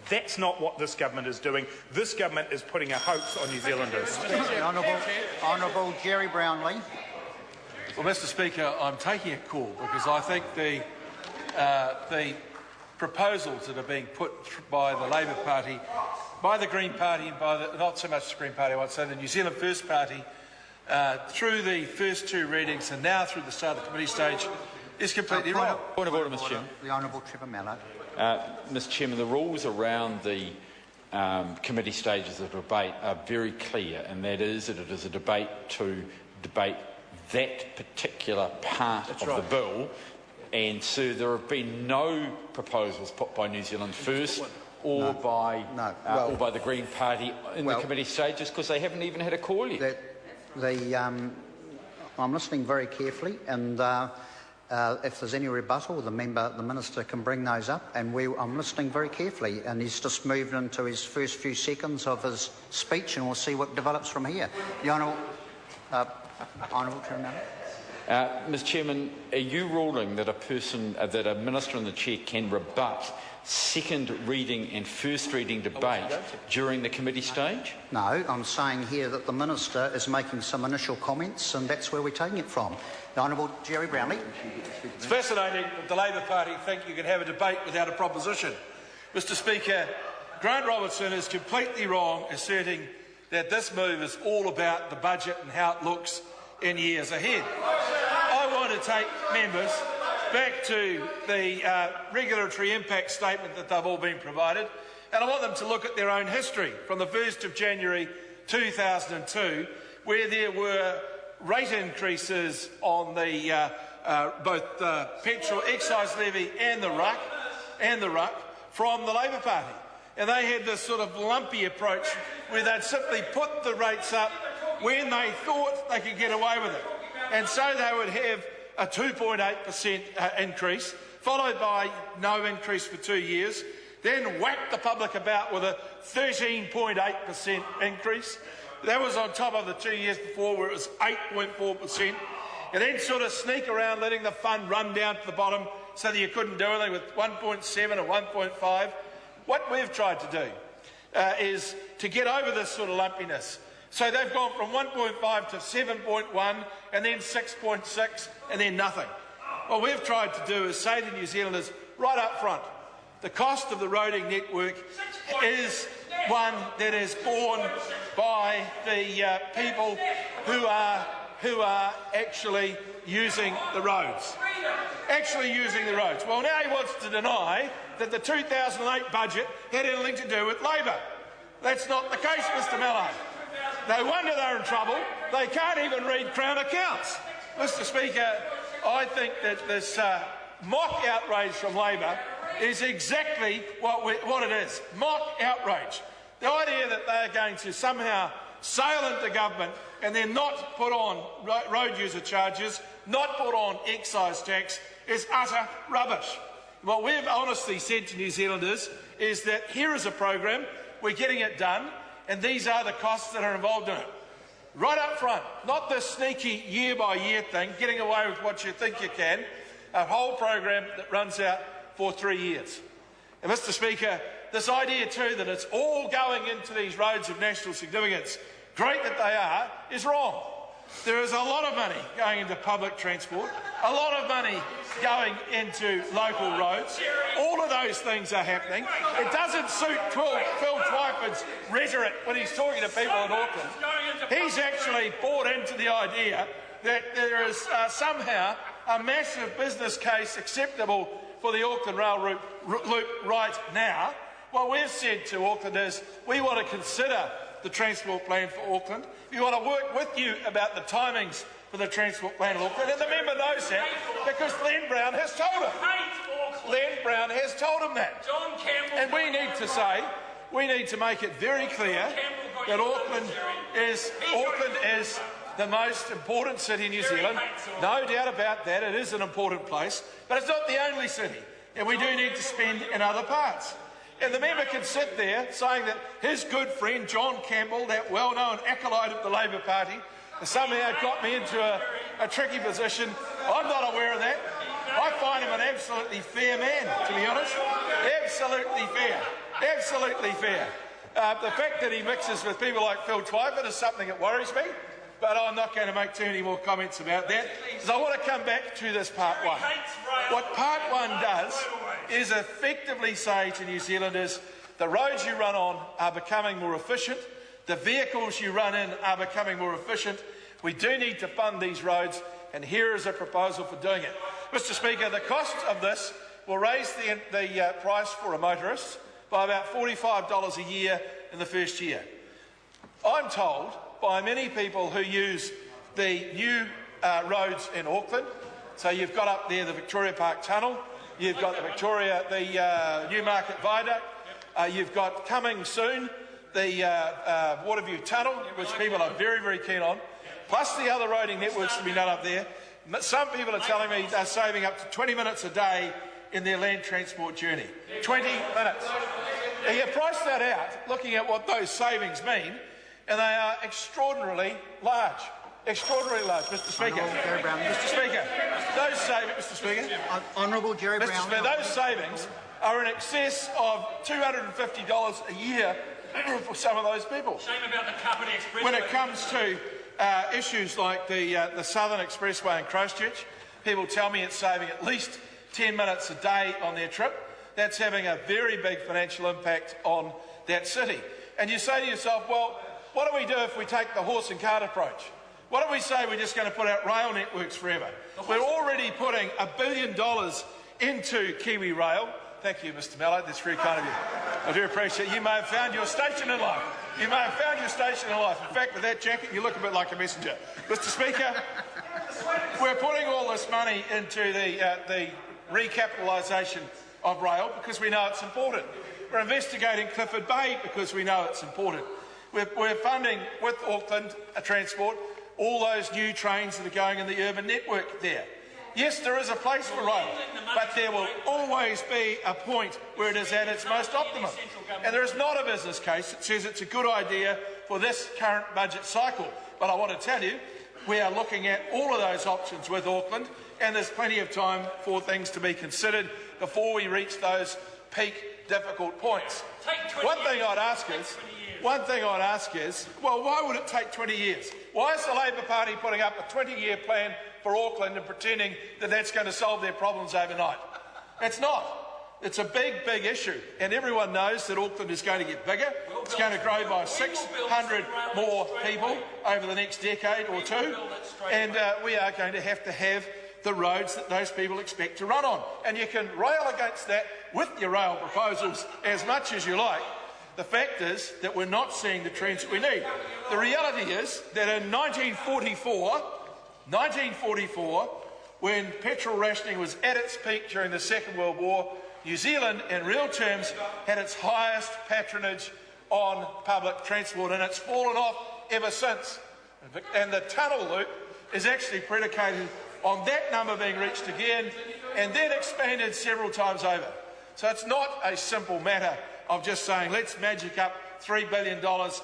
That's not what this government is doing. This government is putting a hoax on New Zealanders. The Honourable Jerry Brownlee. Well, Mr Speaker, I'm taking a call because I think the proposals that are being put by the Labour Party, by the Green Party and by the, not so much the Green Party, I would say the New Zealand First Party, through the first two readings and now through the start of the committee stage, is completely wrong. Point of order, Mr Chairman. The Honourable Trevor Mallard. Mr Chairman, the rules around the committee stages of debate are very clear, and that is that it is a debate to debate that particular part of the bill, and so there have been no proposals put by New Zealand First or by the Green Party in the committee stages because they haven't even had a call yet. I'm listening very carefully, and if there's any rebuttal, the minister can bring those up, and I'm listening very carefully, and he's just moved into his first few seconds of his speech, and we'll see what develops from here. The Honourable Chairman. Mr Chairman, are you ruling that a minister in the chair can rebut second reading and first reading debate during the committee stage? No, I'm saying here that the minister is making some initial comments, and that's where we're taking it from. The Honourable Jerry Brownlee. It's fascinating that the Labour Party think you can have a debate without a proposition. Mr Speaker, Grant Robertson is completely wrong asserting that this move is all about the budget and how it looks in years ahead. I want to take members back to the regulatory impact statement that they've all been provided, and I want them to look at their own history from the 1st of January 2002, where there were rate increases on the both the petrol excise levy and the RUC from the Labour Party. And they had this sort of lumpy approach where they'd simply put the rates up when they thought they could get away with it. And so they would have a 2.8% increase, followed by no increase for 2 years, then whack the public about with a 13.8% increase. That was on top of the 2 years before where it was 8.4%, and then sort of sneak around letting the fund run down to the bottom so that you couldn't do anything with 1.7 or 1.5. What we've tried to do is to get over this sort of lumpiness. So they've gone from 1.5 to 7.1 and then 6.6 and then nothing. What we've tried to do is say to New Zealanders right up front, the cost of the roading network is one that is borne by the people who are actually using the roads. Well, now he wants to deny that the 2008 budget had anything to do with Labor. That's not the case, Mr Mallard. No wonder they're in trouble. They can't even read Crown accounts. Mr Speaker, I think that this mock outrage from Labor is exactly what it is, mock outrage. The idea that they're going to somehow sail into government and then not put on road user charges, not put on excise tax, is utter rubbish. What we've honestly said to New Zealanders is that here is a program, we're getting it done, and these are the costs that are involved in it. Right up front, not this sneaky year-by-year thing, getting away with what you think you can, a whole program that runs out for 3 years. And Mr Speaker, this idea too that it's all going into these roads of national significance, great that they are, is wrong. There is a lot of money going into public transport, a lot of money going into local roads. All of those things are happening. It doesn't suit Phil Twyford's rhetoric when he's talking to people in Auckland. He's actually bought into the idea that there is somehow a massive business case acceptable for the Auckland Rail Loop right now. What we've said to Auckland is we want to consider the transport plan for Auckland. We want to work with you about the timings for the transport plan in Auckland. And the member knows that because Len Brown has told him. And we need to make it very clear that Auckland is the most important city in New Zealand. No doubt about that, it is an important place, but it's not the only city, and we do need to spend in other parts. And the member can sit there saying that his good friend John Campbell, that well-known acolyte of the Labour Party, has somehow got me into a tricky position. I'm not aware of that. I find him an absolutely fair man, to be honest. Absolutely fair. Absolutely fair. The fact that he mixes with people like Phil Twyford is something that worries me, but I'm not going to make too many more comments about that, because I want to come back to this Part 1. What Part 1 does is effectively say to New Zealanders, the roads you run on are becoming more efficient, the vehicles you run in are becoming more efficient. We do need to fund these roads, and here is a proposal for doing it. Mr Speaker, the cost of this will raise the price for a motorist by about $45 a year in the first year. I'm told by many people who use the new roads in Auckland, so you've got up there the Victoria Park Tunnel, you've got the Newmarket Viaduct, you've got coming soon the Waterview Tunnel, which people are very, very keen on, plus the other roading networks to be done up there. Some people are telling me they're saving up to 20 minutes a day in their land transport journey. 20 minutes. Now you price that out, looking at what those savings mean, and they are extraordinarily large. Extraordinarily large, Mr Speaker. Mr Speaker, those savings, Mr Speaker. Honourable Jerry Brown. Mr Speaker, those savings are in excess of $250 a year for some of those people. Shame about the Kapiti Expressway. When it comes to issues like the Southern Expressway in Christchurch, people tell me it's saving at least 10 minutes a day on their trip. That's having a very big financial impact on that city. And you say to yourself, well, what do we do if we take the horse and cart approach? What do we say we're just going to put out rail networks forever? We're already putting $1 billion into Kiwi Rail. Thank you, Mr Mallow. That's very kind of you. I do appreciate it. You may have found your station in life. You may have found your station in life. In fact, with that jacket, you look a bit like a messenger. Mr Speaker, we're putting all this money into the recapitalisation of rail because we know it's important. We're investigating Clifford Bay because we know it's important. We're funding, with Auckland Transport, all those new trains that are going in the urban network there. Yes, there is a place for rail, but there will always be a point where it is at its most optimum. And there is not a business case that says it's a good idea for this current budget cycle. But I want to tell you, we are looking at all of those options with Auckland, and there's plenty of time for things to be considered before we reach those peak difficult points. One thing I'd ask is, well, why would it take 20 years? Why is the Labor Party putting up a 20-year plan for Auckland and pretending that that's going to solve their problems overnight? It's not. It's a big, big issue, and everyone knows that Auckland is going to get bigger. It's going to grow by 600 more people over the next decade or two, and we are going to have the roads that those people expect to run on. And you can rail against that with your rail proposals as much as you like. The fact is that we're not seeing the trends that we need. The reality is that in 1944, when petrol rationing was at its peak during the Second World War, New Zealand, in real terms, had its highest patronage on public transport, and it's fallen off ever since. And the tunnel loop is actually predicated on that number being reached again and then expanded several times over. So it's not a simple matter of just saying, let's magic up $3 billion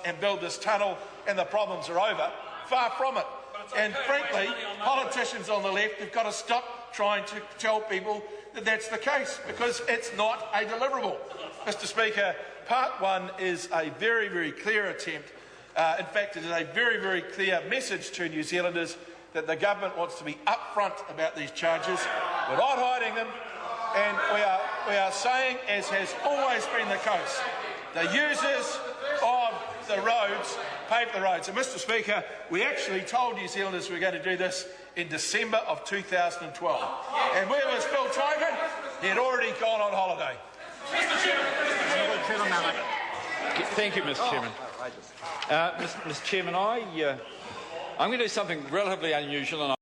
and build this tunnel and the problems are over. Far from it. And frankly, politicians on the left have got to stop trying to tell people that that's the case, because it's not a deliverable. Mr Speaker, Part 1 is a very, very clear attempt. In fact, it is a very, very clear message to New Zealanders that the government wants to be upfront about these charges. We're not hiding them, and we are saying, as has always been the case, the users of the roads pay for the roads. And Mr Speaker, we actually told New Zealanders we were going to do this in December of 2012. And where was Phil Twyford? He had already gone on holiday. Thank you, Mr Chairman. Mr Chairman, I'm going to do something relatively unusual. And